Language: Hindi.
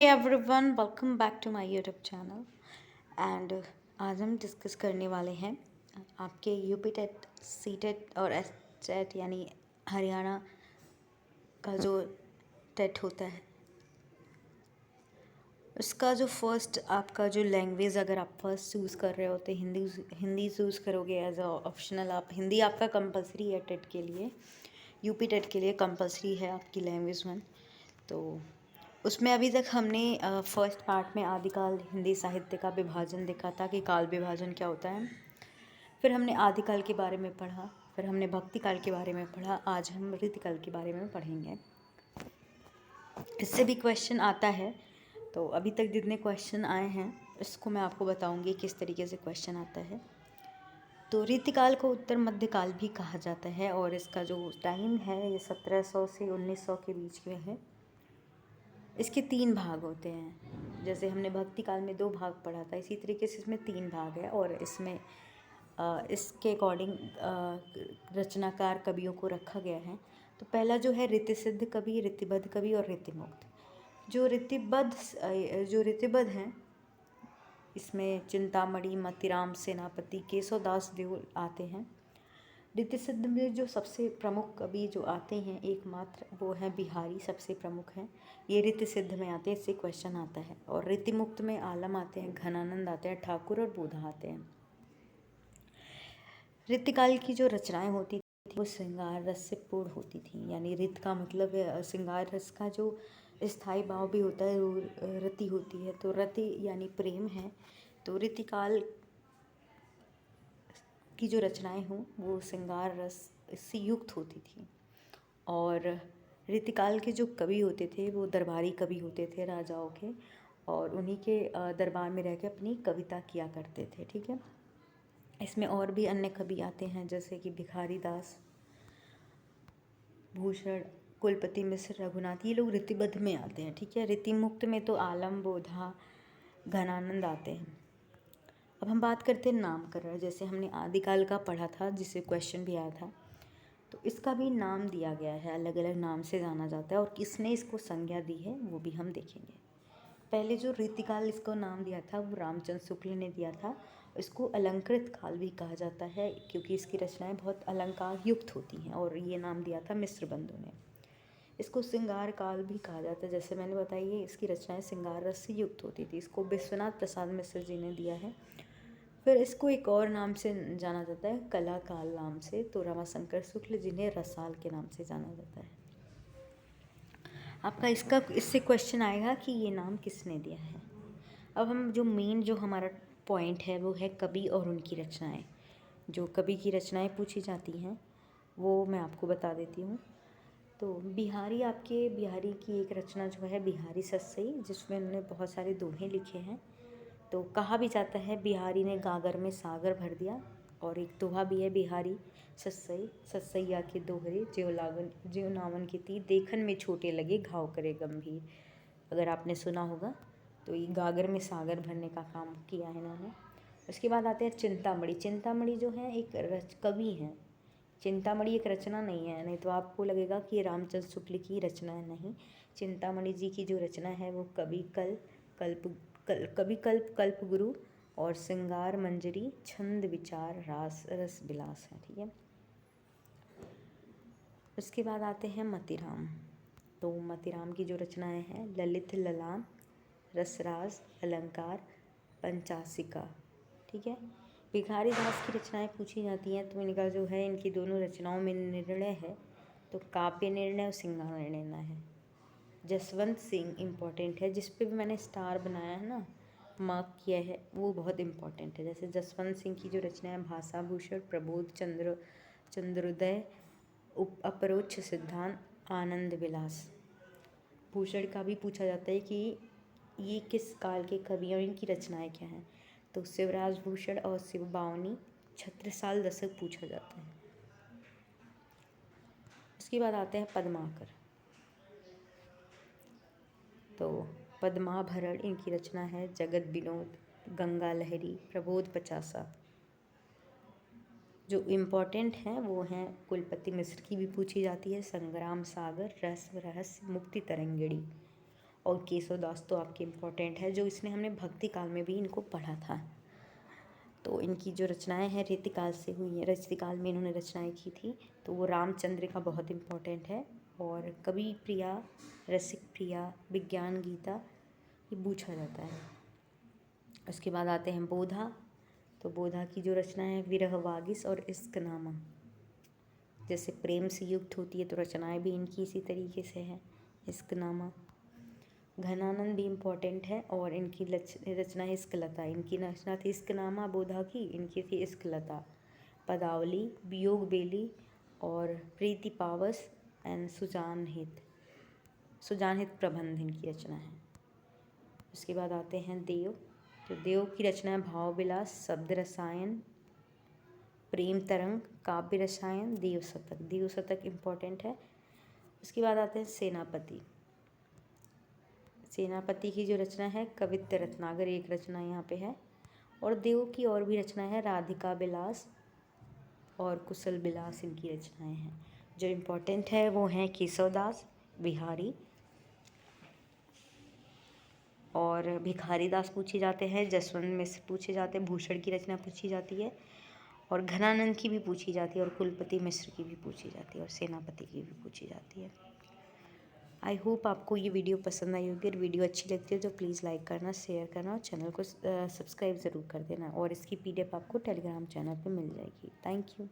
Hey everyone, welcome back to my YouTube channel and आज हम डिस्कस करने वाले हैं आपके यूपी टेट सी टेट और एस टेट यानी हरियाणा का जो टेट होता है उसका जो फर्स्ट आपका जो लैंग्वेज अगर आप फर्स्ट चूज़ कर रहे होते हिंदी हिंदी चूज़ करोगे एज अ ऑप्शनल। आप हिंदी आपका कंपलसरी है टेट के लिए, यूपी टेट के लिए कंपलसरी है आपकी लैंग्वेज वन। तो उसमें अभी तक हमने फर्स्ट पार्ट में आदिकाल हिंदी साहित्य का विभाजन देखा था कि काल विभाजन क्या होता है। फिर हमने आदिकाल के बारे में पढ़ा, फिर हमने भक्ति काल के बारे में पढ़ा। आज हम रीतिकाल के बारे में पढ़ेंगे। इससे भी क्वेश्चन आता है, तो अभी तक जितने क्वेश्चन आए हैं इसको मैं आपको बताऊंगी किस तरीके से क्वेश्चन आता है। तो रीतिकाल को उत्तर मध्यकाल भी कहा जाता है और इसका जो टाइम है ये 1700 से 1900 के बीच में है। इसके 3 भाग होते हैं। जैसे हमने भक्ति काल में 2 भाग पढ़ा था, इसी तरीके से इसमें 3 भाग है और इसमें इसके अकॉर्डिंग रचनाकार कवियों को रखा गया है। तो पहला जो है रीतिसिद्ध कवि, रीतिबद्ध कवि और रीतिमुक्त। जो रीतिबद्ध हैं इसमें चिंतामणि, मतीराम सेनापति, केशवदास देव आते हैं। रीतिसिद्ध में जो सबसे प्रमुख कवि जो आते हैं एकमात्र वो हैं बिहारी, सबसे प्रमुख हैं। ये रीतिसिद्ध में आते हैं, इससे क्वेश्चन आता है। और रीतिमुक्त में आलम आते हैं, घनानंद आते हैं, ठाकुर और बोधा आते हैं। रीतिकाल की जो रचनाएं होती थी वो श्रृंगार रस से पूर्ण होती थी। यानी रीत का मतलब है श्रृंगार रस का जो स्थायी भाव भी होता है वो रति होती है। तो रति यानी प्रेम है। तो रीतिकाल की जो रचनाएं हों वो श्रृंगार रस से युक्त होती थी। और रीतिकाल के जो कवि होते थे वो दरबारी कवि होते थे राजाओं के, और उन्हीं के दरबार में रह के अपनी कविता किया करते थे। ठीक है। इसमें और भी अन्य कवि आते हैं जैसे कि भिखारी दास, भूषण, कुलपति मिश्र, रघुनाथ, ये लोग रीतिबद्ध में आते हैं। ठीक है। रीतिमुक्त में तो आलम, बोधा, घनानंद आते हैं। अब हम बात करते हैं नामकरण। जैसे हमने आदिकाल का पढ़ा था जिससे क्वेश्चन भी आया था, तो इसका भी नाम दिया गया है, अलग अलग नाम से जाना जाता है और किसने इसको संज्ञा दी है वो भी हम देखेंगे। पहले जो रीतिकाल इसको नाम दिया था वो रामचंद्र शुक्ल ने दिया था। इसको अलंकृत काल भी कहा जाता है क्योंकि इसकी रचनाएं बहुत अलंकार युक्त होती हैं, और ये नाम दिया था मिश्र बंधु ने। इसको श्रृंगार काल भी कहा जाता है, जैसे मैंने बताई इसकी रचनाएं श्रृंगार रस से युक्त होती थी। इसको विश्वनाथ प्रसाद मिश्र जी ने दिया है। फिर इसको एक और नाम से जाना जाता है, कला काल नाम से, तो रमाशंकर शुक्ल जिन्हें रसाल के नाम से जाना जाता है। आपका इससे क्वेश्चन आएगा कि ये नाम किसने दिया है। अब हम जो मेन जो हमारा पॉइंट है वो है कवि और उनकी रचनाएं। जो कवि की रचनाएं पूछी जाती हैं वो मैं आपको बता देती हूँ। तो बिहारी की एक रचना जो है बिहारी सस्सई, जिसमें उन्होंने बहुत सारे दोहे लिखे हैं। तो कहा भी जाता है बिहारी ने गागर में सागर भर दिया, और एक दोहा भी है बिहारी सस्सई सस्सैया के दोहरे ज्यों नावन के तीर, देखन में छोटे लगे घाव करे गंभीर। अगर आपने सुना होगा तो ये गागर में सागर भरने का काम किया है इन्होंने। उसके बाद आते हैं चिंतामणि। चिंतामणि जो है एक कवि हैं। चिंतामणि एक रचना नहीं है, नहीं तो आपको लगेगा कि ये रामचंद्र शुक्ल की रचना है। नहीं, चिंतामणि जी की जो रचना है वो कवि कल्प गुरु और श्रृंगार मंजरी, छंद विचार रास रस विलास है। ठीक है। उसके बाद आते हैं मतीराम। तो मतीराम की जो रचनाएं हैं ललित ललाम, रसराज, अलंकार, पंचासिका। ठीक है। भिखारी दास की रचनाएं पूछी जाती हैं तो इनका जो है इनकी दोनों रचनाओं में निर्णय है, तो काव्य निर्णय और श्रृंगार निर्णय है। जसवंत सिंह इम्पॉर्टेंट है, जिस पे भी मैंने स्टार बनाया है ना, मार्क किया है, वो बहुत इम्पॉर्टेंट है। जैसे जसवंत सिंह की जो रचना है भाषा भूषण, प्रबोध, चंद्रोदय, अपरोक्ष सिद्धांत, आनंद विलास। भूषण का भी पूछा जाता है कि ये किस काल के कवि हैं और इनकी रचनाएं क्या हैं, तो शिवराज भूषण और शिव बावनी छत्रसाल दशक पूछा जाता है। उसके बाद आते हैं पद्माकर। तो पद्माभरण इनकी रचना है, जगत विनोद, गंगा लहरी, प्रबोध पचासा। जो इम्पोर्टेंट हैं वो हैं कुलपति मिश्र की भी पूछी जाती है, संग्राम सागर, रस रहस्य, मुक्ति तरंगिणी। और केशवदास तो आपके इम्पोर्टेंट है, जो इसने हमने भक्ति काल में भी इनको पढ़ा था। तो इनकी जो रचनाएं हैं रीतिकाल से हुई हैं, रीतिकाल में इन्होंने रचनाएं की थी। तो वो रामचंद्र का बहुत इम्पोर्टेंट है, और कवि प्रिया, रसिक प्रिया, विज्ञान गीता, ये पूछा जाता है। उसके बाद आते हैं बोधा। तो बोधा की जो रचना है विरह वागिस और इश्कनामा। जैसे प्रेम से युक्त होती है तो रचनाएं भी इनकी इसी तरीके से है। इश्कनामा। घनानंद भी इम्पोर्टेंट है, और इनकी रचना है इश्कलता। इनकी रचना थी इश्कनामा बोधा की, इनकी थी इश्कलता। पदावली, वियोग बेली और प्रीति पावस एंड सुजानहित प्रबंध इनकी रचना है। उसके बाद आते हैं देव। तो देव की रचना है भाव विलास, शब्द रसायन, प्रेम तरंग, काव्य रसायन, देव शतक। देव शतक इम्पोर्टेंट है। उसके बाद आते हैं सेनापति। सेनापति की जो रचना है कवित्त रत्नाकर, एक रचना यहाँ पे है। और देव की और भी रचना है राधिका विलास और कुशल विलास, इनकी रचनाएं हैं। जो इम्पोर्टेंट है वो हैं केशवदास, बिहारी और भिखारी दास पूछे जाते हैं, जसवंत मिश्र पूछे जाते हैं, भूषण की रचना पूछी जाती है, और घनानंद की भी पूछी जाती है, और कुलपति मिश्र की भी पूछी जाती है, और सेनापति की भी पूछी जाती है। आई होप आपको ये वीडियो पसंद आई होगी। अगर वीडियो अच्छी लगती है तो प्लीज़ लाइक करना, शेयर करना और चैनल को सब्सक्राइब ज़रूर कर देना, और इसकी PDF आपको टेलीग्राम चैनल पे मिल जाएगी। Thank you.